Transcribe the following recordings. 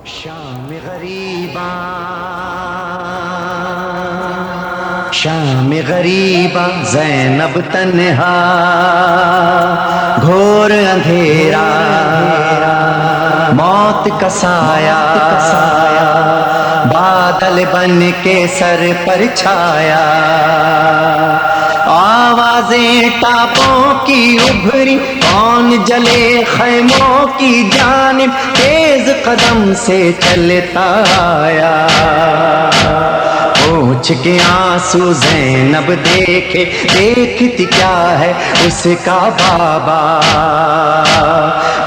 شام غریباں شام غریباں زینب تنہا گھور اندھیرا موت کا سایہ بادل بن کے سر پر چھایا آوازیں ٹاپوں کی ابھری کون جلے خیموں کی جانب تیز قدم سے چلتا آیا پوچھ کے آنسو زینب دیکھے دیکھتی کیا ہے اس کا بابا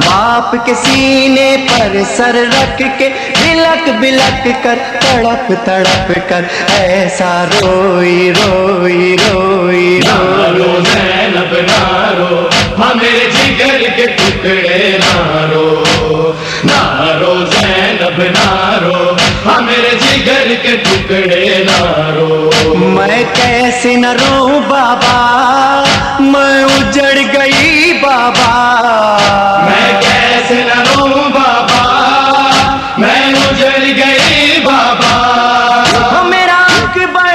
باپ کے سینے پر سر رکھ کے بلک بلک کر تڑپ تڑپ کر ایسا روئی روئی روئی نارو زینب نارو ہمیں جگر کے ٹکڑے نارو نارو زینب نارو ہمیں جگر کے ٹکڑے نارو میں کیسے نہ رو بابا میں اجڑ گئی بابا میں کیسے نہ رو بابا میں اجڑ گئی بابا میرا اکبر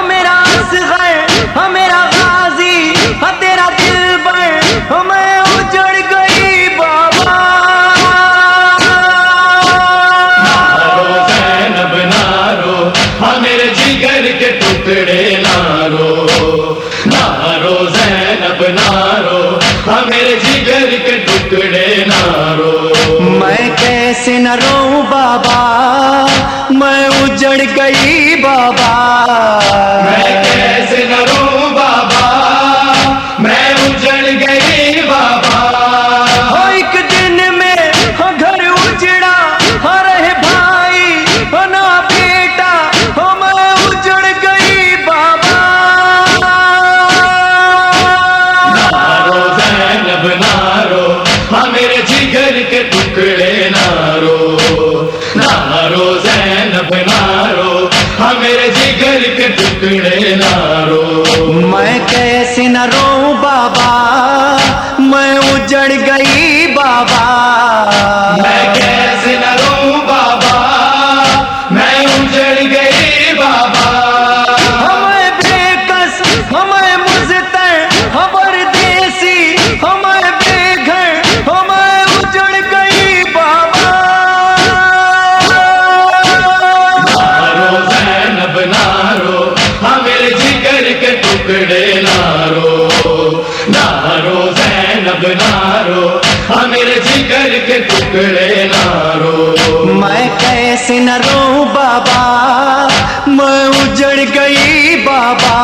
میرا اصغر میرا غازی تیرا دلبر میں اجڑ گئی بابا نارو زینب نارو ہمیں جگر کے ٹکڑے نارو نارو زینب نارو ہمیں جگر کے ٹکڑے نارو میں کیسے نہ رو بابا میں اجڑ گئی بابا میں کیسے نہ رو بابا میں اجڑ گئی بابا ایک دن میں گھر اجڑا رہے بھائی نہ بیٹا میں اجڑ گئی بابا نارو زینب نارو ہمیں جگر کے ٹکڑے نارو نارو زینب نارو ہمیں جگر کے ٹکڑے نارو میں کیسے نہ رو بابا میں اجڑ گئی بابا میں کیسے نہ رو بابا میں اجڑ گئی بابا ہمیں بے کس ہمیں مزتر خبر دیسی ہمیں بے گھر ہمیں اجڑ گئی بابا نارو زینب نارو ہمیں جگر کے ٹکڑے نارو نارو زینب نارو ہمیں جگر کے ٹکڑے نارو میں کیسے نہ رو بابا میں اجڑ گئی بابا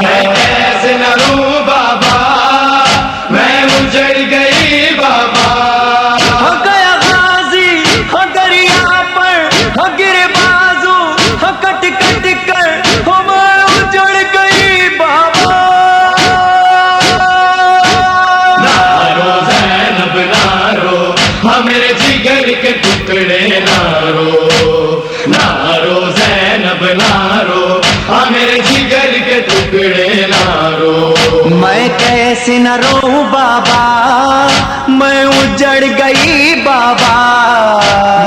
میں کیسے نہ رو بابا میں اجڑ گئی بابا گیا غازی دریا پر گر بازو کٹ کٹ کر میں اجڑ گئی بابا نارو زینب نارو ہمیں جگر کے ٹکڑے نارو نارو زینب نارو ہمیں جگر کے ٹکڑے نارو میں کیسے نہ رو بابا میں اجڑ گئی بابا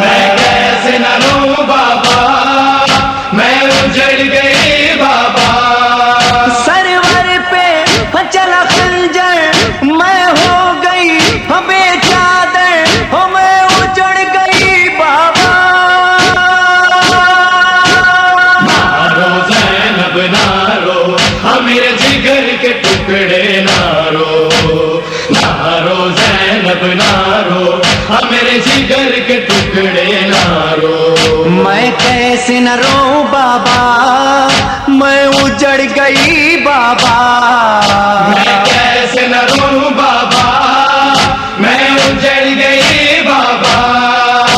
میں کیسے نہ رو بابا میں اجڑ گئی بابا سرور پہ چلا خنجر میں ہو گئی بے چادر میں اجڑ گئی بابا نارو زینب نارو ہمیں جگر کے ٹکڑے نارو نارو زینب نارو ہمیں جگر کے ٹکڑے نارو میں کیسے نہ رو بابا میں اجڑ گئی بابا میں کیسے نہ رو بابا میں اجڑ گئی بابا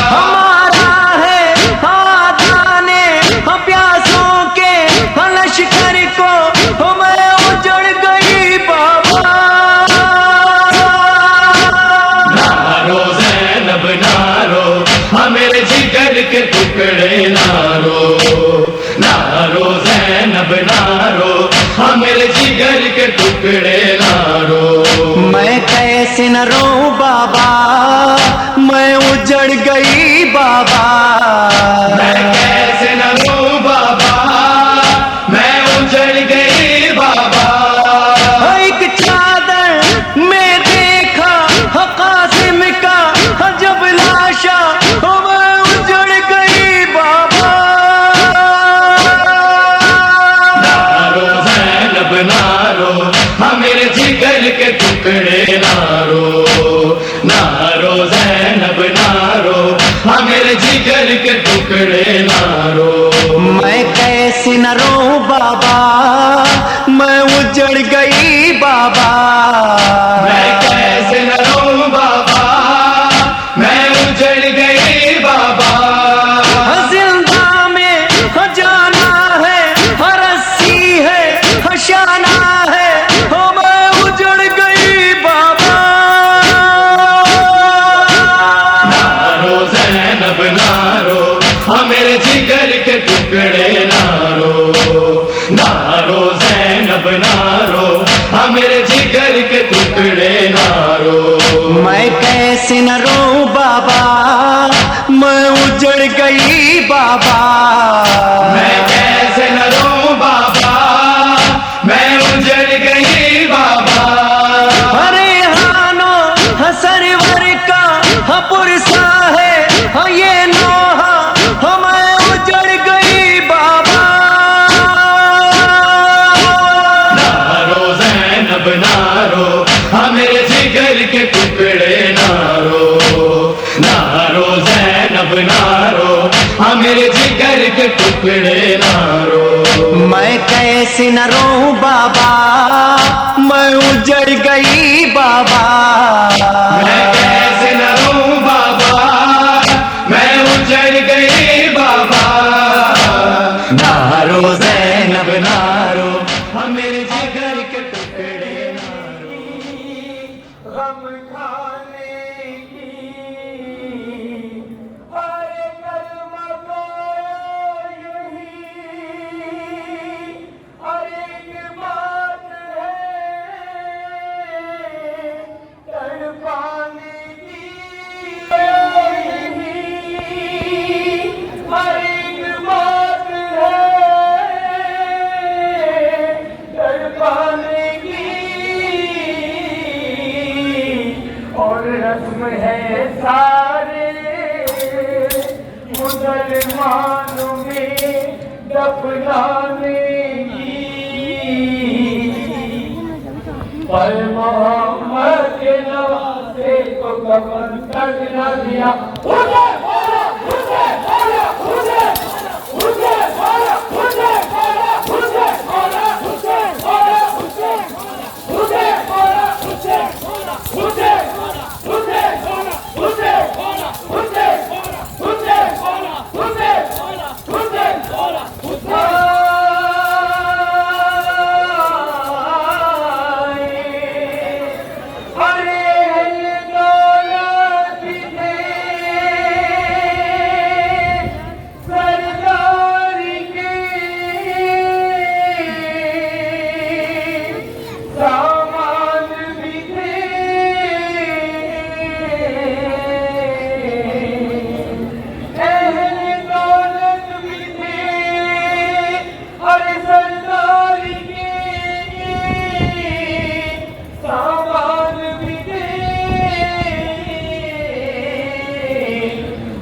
ہمارا ہے آدھانے پیاسوں کے لشکر کو میں اجڑ گئی بابا نارو زینب نارو ہمیں جگر کے ٹکڑے نارو نارو زینب نارو ہمیں جگر کے ٹکڑے نارو میں کیسے نہ رو بابا میں اجڑ گئی بابا بابا میں کیسے نہ رو بابا میں اجڑ گئی بابا ایک چادر میں دیکھا قاسم کا جب لاشا میں اجڑ گئی بابا نارو زینب نارو میرے جگر کے ٹکڑے نارو نارو زینب نارو میرے جگر کے ٹکڑے نارو میں کیسے نہ رو بابا میں اجڑ گئی بابا میں کیسے نہ رو بابا میں اجڑ گئی بابا زندہ میں جانا ہے رسی ہے شانہ ہے میں اجڑ گئی بابا نارو زینب نارو میرے جگر کے ٹکڑے نارو نارو زینب نارو میرے جگر کے ٹکڑے نارو میں کیسے نہ رو بابا میں اجڑ گئی بابا میں کیسے نہ رو بابا میں اجڑ گئی بابا ارے ہانو سرور کا پرسا ہے یہ نوحہ میں اجڑ گئی بابا نارو زینب نارو میرے جگر کے ٹکڑے نارو نارو زینب نارو میرے جگر کے ٹکڑے نارو میں کیسے نہ رو بابا میں اجڑ گئی بابا میں کیسے نہ رو بابا میں اجڑ گئی بابا نارو زینب نارو میرے جگر کے ٹکڑے نارو غم کھانے کی ہر کلمہ کا یہی ہر ایک بات ہے تڑپانے کی یہی ہر ایک بات ہے تڑپانے کی اور رسم ہے سارے مسلمانوں میں دفنانے کی پر محمد کے نواسے کو کفن تک نہ دیا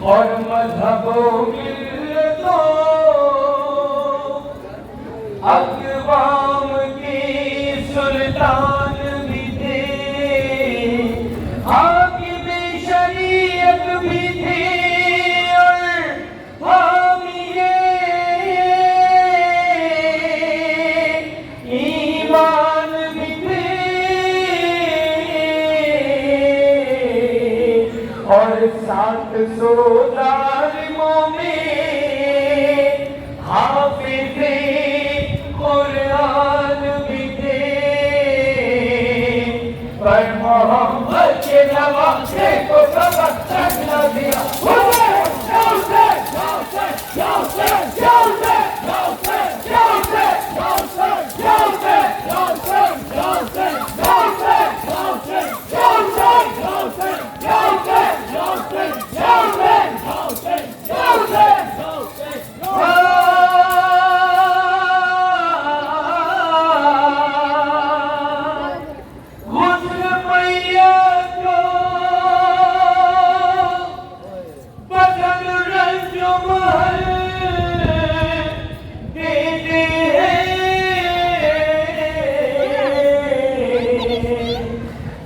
اور مذہب و ملتوں اقوام کی سلطان بھی تھے حاکم شریعت بھی تھے اور حامی ایمان بھی تھے اور 700 ظالموں میں حافظ قرآن بھی تھے پر محمد کے نواسے کو سبق تک نہ دیا जो महल देते हैं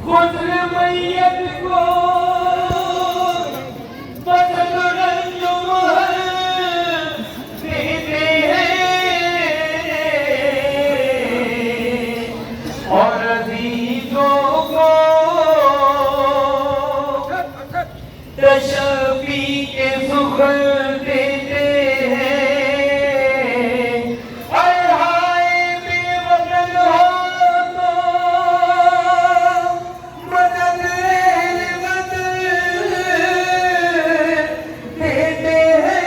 खुद मैयत को बदल जो महल देते हैं और अजीजों को तशफी के सुखल देते हैं। हाय हाय बेवतन हो तो मदद देते हैं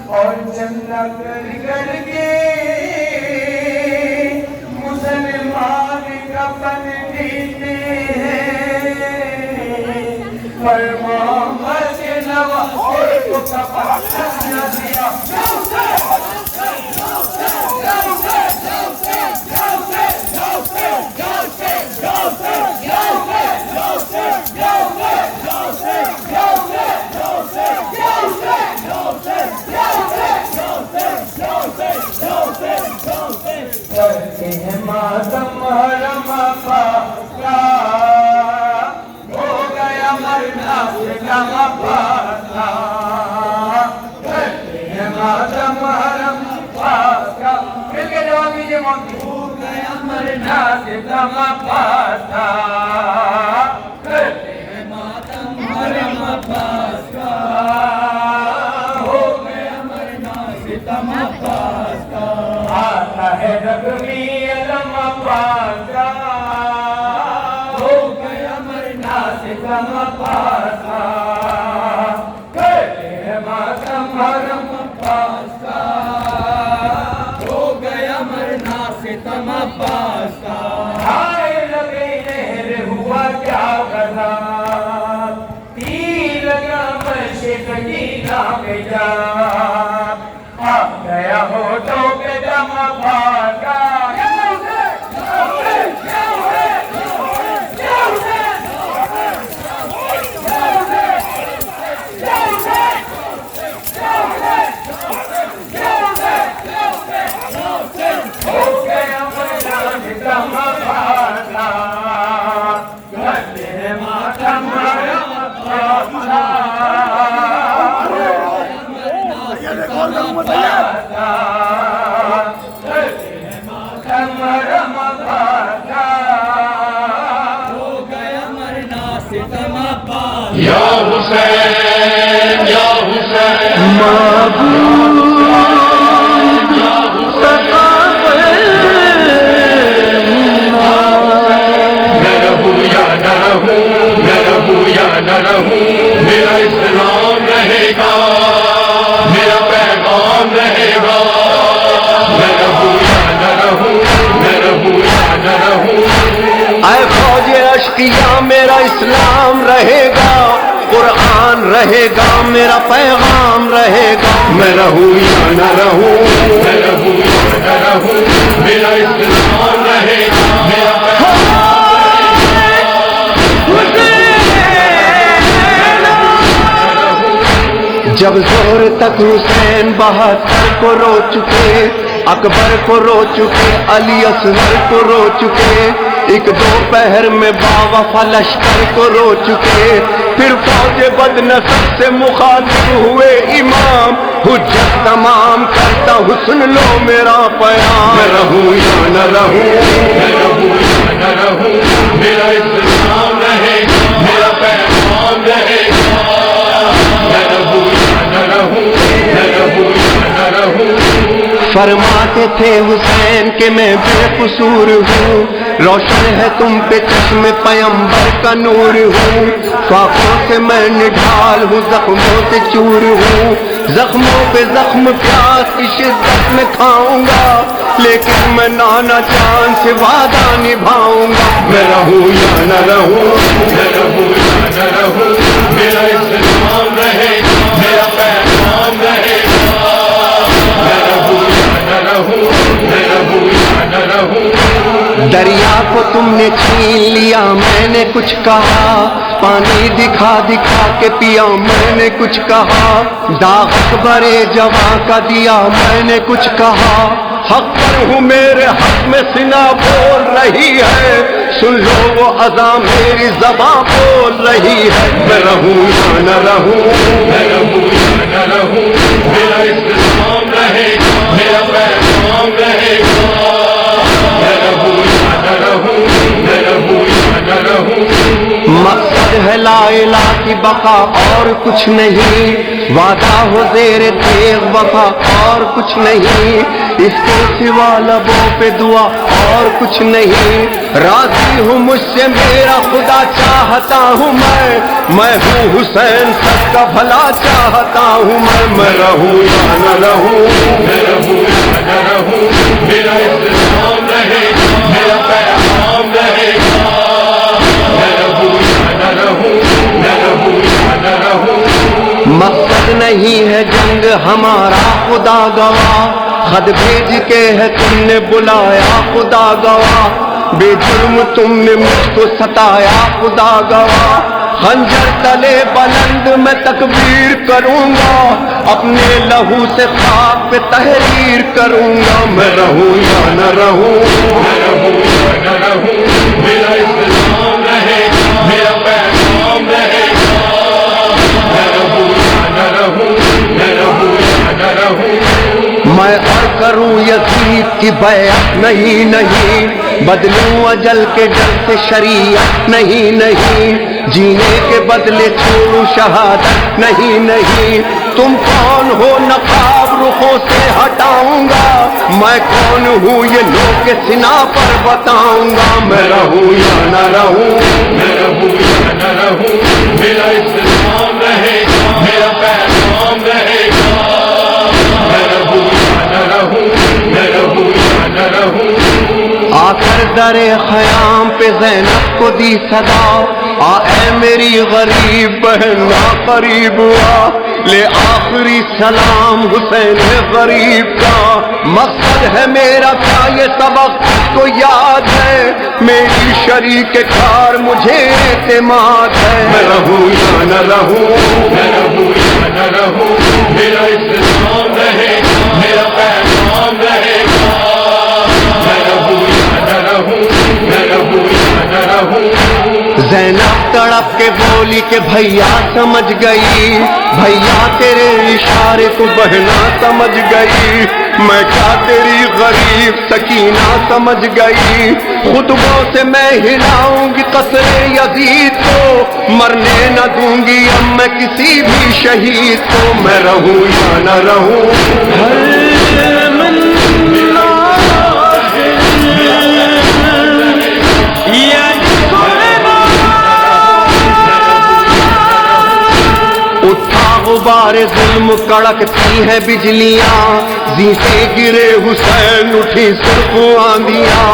और जन्नत करके मुसलमान कफन देते पर मोहम्मद के नवासे को कफन न दिया। करते हैं मातम हरम पाका हो गया मरना फिरम पाका। करते हैं मातम हरम पाका मिलके जवाब दीजिए मौत हो गया मरना फिरम पाका। करते हैं मातम हरम पाका हो गया मरना फिरम पाका। आता है रगमी अलम पासा हो गया मरना से कम पासा। करते हैं मातम हरम पासा हो गया मरना से कम पासा। हाय लगे नहर हुआ क्या कथा तीर लगा मशक की नाम जा आ गया हो तो के दम भागा। हो गया मरना दम भागा। करते हैं मातम हरम पासा या हुसैन या हुसैन न रहूं मेरा इस्लाम रहेगा मेरा पैगाम रहेगा। मैं रहूं या न रहूं मैं रहूं या न रहूं। ऐ फौजे अश्किया मेरा इस्लाम रहेगा कुरान रहेगा मेरा पैगाम रहेगा। मैं रहूं या न रहूं मैं रहूं या न रहूं मेरा इस्लाम रहेगा मेरा जब जोर तक हुसैन 72 को रो चुके अकबर को रो चुके अली असगर को रो चुके एक दोपहर में बावफा लश्कर को रो चुके फिर फौजे बदनसब से मुखातिब हुए इमाम हुज्जत तमाम करता हूँ सुन लो मेरा प्याम। मैं रहूं या न रहूं मैं रहूं या न रहूं मेरा इस्लाम रहेगा मेरा पैगाम रहेगा। मैं रहूं या न रहूं मैं रहूं या न रहूं। फरमाते थे हुसैन के मैं बेकसूर हूँ रोशन है तुम पे चश्मे पैगंबर का नूर हूँ। फाकों से मैं निढाल हूँ जख्मों से चूर हूँ जख्मों पे जख्म प्यास की शिद्दत में खाऊंगा लेकिन मैं नाना जान से वादा निभाऊंगा। मैं रहूं या न रहूं मैं रहूं या न रहूं मेरा इस्लाम रहेगा मेरा पैगाम रहेगा। मैं रहूं या न रहूं मैं रहूं या न रहूं। दरिया को तुमने छीन लिया मैंने कुछ कहा पानी दिखा दिखा के पिया मैंने कुछ कहा, दाग अकबरे जवां का दिया मैंने कुछ कहा। हक पर हूँ मेरे हक में सिना बोल रही है, सुन लो वो अज़ा मेरी ज़बां बोल रही है। मैं रहूँ या न रहूँ, मैं रहूँ या न रहूँ, मेरा इस्लाम रहेगा, मेरा पैगाम रहेगा। मैं रहूँ या न रहूँ, मैं रहूँ या न रहूँ। मकसद है ला इलाहा की बका और कुछ नहीं, वादा हो ज़ेरे तेग वफा और कुछ नहीं, इसके सिवा लबों पे दुआ और कुछ नहीं। राजी हूँ मुझसे मेरा खुदा चाहता हूँ मैं हूँ हुसैन सबका भला चाहता हूँ मैं रहूँ या न रहूँ, मैं रहूँ या न रहूँ, मेरा इस्लाम रहेगा, मेरा पैगाम रहेगा। मैं रहूँ या न रहूँ, मैं रहूँ या न रहूँ। मकसद नहीं है जंग हमारा खुदा गवाह, खत भेज के है तुमने बुलाया खुदा गवाह, बेजुर्म तुमने मुझको सताया खुदा गवाह। खंजर तले बुलंद मैं तकबीर करूंगा, अपने लहू से खाक पे तहरीर करूंगा। मैं रहूं या न रहूं, मैं रहूँ या न रहूँ, मेरा इस्लाम रहेगा, मेरा पैगाम रहेगा। मैं रहूँ या न रहूँ, मैं रहूँ या न रहूँ। मैं और करूं यजीद की बैअत नहीं नहीं, बदलूं अजल के डर से शरीयत नहीं नहीं, जीने के बदले छोड़ूं शहादत नहीं नहीं। तुम कौन हो नकाब रुखों से हटाऊंगा, मैं कौन हूँ ये लोग के सिना पर बताऊंगा। मैं रहूं या न रहूं, मैं रहूँ या न रहूँ, मेरा इस्लाम रहेगा, मेरा पैगाम रहेगा। मैं रहूँ या न रहूँ, मैं रहूँ या न रहूँ। आकर दरे ख़याम पे ज़ैनब को दी सदा, आ ऐ मेरी गरीब बहन ना करीब आ, ले आखिरी सलाम हुसैन गरीब का। मकसद है मेरा क्या ये सबक तो याद है, मेरी शरीक कार मुझे एतमाद है। मैं रहूँ या न रहूँ, मैं रहूँ या न रहूँ, मेरा इस्लाम रहेगा, मेरा पैगाम रहेगा। मैं रहूँ या न रहूँ, मैं रहूँ या न रहूँ। ज़ैनब तड़प के बोली के भैया समझ गई, भैया तेरे इशारे को बहना समझ गई, मैं क्या तेरी गरीब सकीना समझ गई। खुतबों से मैं हिलाऊंगी कसरे यजीद को, मरने न दूंगी अब मैं किसी भी शहीद को। मैं रहूं या न रहूं, उठा गुबारे जुल्म कड़कती है बिजलियां, जी से गिरे हुसैन उठी सुर्ख आंधियां,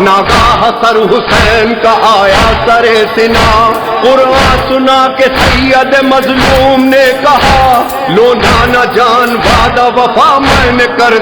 नागाह सर हुसैन का आया सरे सिना, कुरान सुना के सैयद मजलूम ने कहा, लो नाना जान वादा वफा मैंने कर